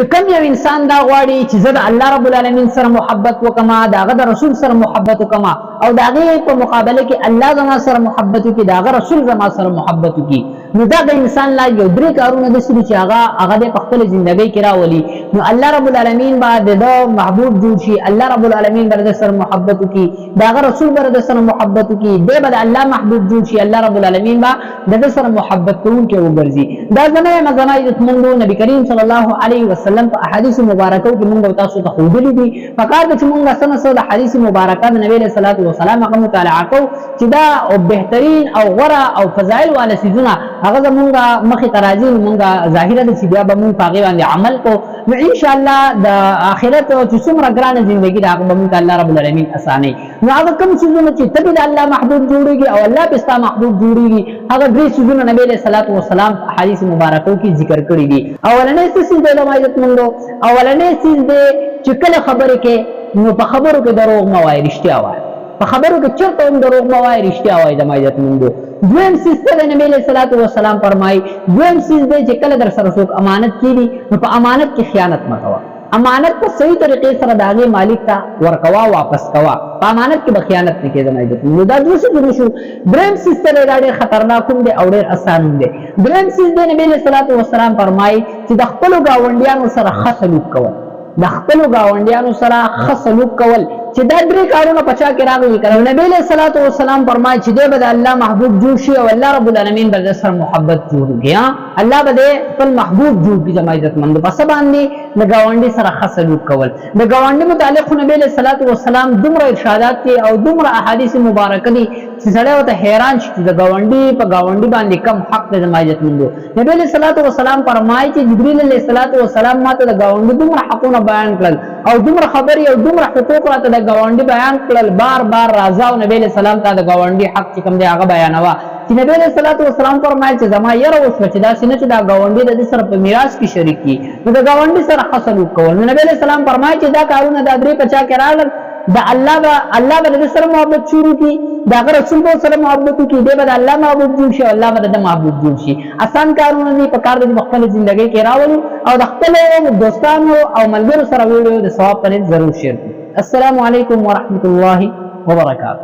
چې کوم یو انسان دا غواړي چې زه د الله رب العالمین سره محبت وکما، داغه د رسول سره محبت وکما، او داغه په مقابله کې الله زما سره محبت وکي، داغه رسول زما سره محبت وکي، نو دا د انسان لا یو درې کارونه د سړي چې هغه د خپل ژوندۍ کې راولي، نو الله رب العالمین با د محبوب جوړ شي، الله رب العالمین بر د سره محبت وکي، داغه رسول بر د سره محبت وکي، د بد الله محبوب جوړ شي، الله رب العالمین با د سره محبت کوونکی وګرځي. دا زنه مزنه عزتمندو نبی کریم صلی الله علیه وسلم په احادیث مبارکو کې موږ تاسو ته خوبلی دي، فقط چې موږ سره د حدیث مبارکه د نبی صلی الله علیه وسلم هغه مطالعه کو چې دا او بهترین او غره او فضایل والا سيزونه هغه زمونږ مخې ترازی موږ ظاهره د سیدیا به موږ پاغي باندې عمل کو، نو ان شاء الله د اخرت چې څومره ګرانه ژوندۍ دا هغه موږ الله رب العالمین اسانه. نو هغه کوم سيزونه چې تبي د الله محبوب جوړيږي او الله پستا محبوب جوړيږي، هغه درې سيزونه نبی صلی الله علیه وسلم حدیث مبارکو کې ذکر کړی دي. اولنې سيز د عزت مندو، اولنې سيز د چې کله خبره کې نو په خبرو کې دروغ نه وایي، رښتیا وایي، په خبرو کې چرته هم دروغ نه وایي، رښتیا وایي د عزت مندو. دویم سیز ته نبی صلی الله علیه وسلم فرمایي، دویم سیز دی چې کله در سره څوک امانت کړي نو په امانت کې خیانت مه کوه، امانت په صحیح طریقې سره د هغې مالک ته ورکوه، واپس کوه، په امانت کې به خیانت نه کېږي. عزت مندو دا دوه سیزونه شو. دریم سیز ته دا ډېر خطرناک هم دی او ډېر اسان هم دی. دریم سیز دی نبی صلی الله علیه وسلم فرمایي چې د خپلو ګاونډیانو سره ښه سلوک کول، د خپلو ګاونډیانو سره ښه سلوک کول، چې دا درې کارونه پچا کې راغلي کړه. نبی صلی الله علیه وسلم فرمایي چې دې به الله محبوب جوړ شي او الله رب العالمین به سره محبت جوړږي، الله به خپل محبوب جوړ کړي. جماعت عزتمند پس باندې د ګاونډي سره ښه سلوک کول. د ګاونډي متعلق نبی صلی الله علیه وسلم دومره ارشادات دي او دومره احادیث مبارکه دي چې سړی ورته حیران شي چې د ګاونډي په ګاونډي باندې کم حق دی. جماعت عزتمند نبی صلی الله علیه وسلم فرمایي چې جبرئیل علیه السلام ماته د ګاونډي دومره حقونه بیان کړل او دومره خبرې او دومره حقوق راته د ګاونډي بیان کړل، بار بار راځه او نبی صلی الله علیه وسلم ته د ګاونډي حق چې کوم دی هغه بیانوه، چې نبی صلی الله علیه وسلم فرمایي چې زما یره وشوه چې داسې نه چې دا ګاونډي د دې سره په میراث کې شریک کړي، نو د ګاونډي سره ښه سلوک کول. نو نبی صلی الله علیه وسلم فرمایي چې دا کارونه دا درې په چا کې راغلل، د الله به د سره محبت شروع کړي، د هغه رسول به سره محبت وکړي، دی به د الله محبوب جوړ شي او الله به د محبوب جوړ شي. آسان کارونه دي، په کار د خپل ژوندۍ کې راولو او د خپل دوستانو او ملګرو سره ویډیو د ثواب په نیت ضرور شیر کړئ. السلام علیکم ورحمۃ اللہ وبرکاتہ.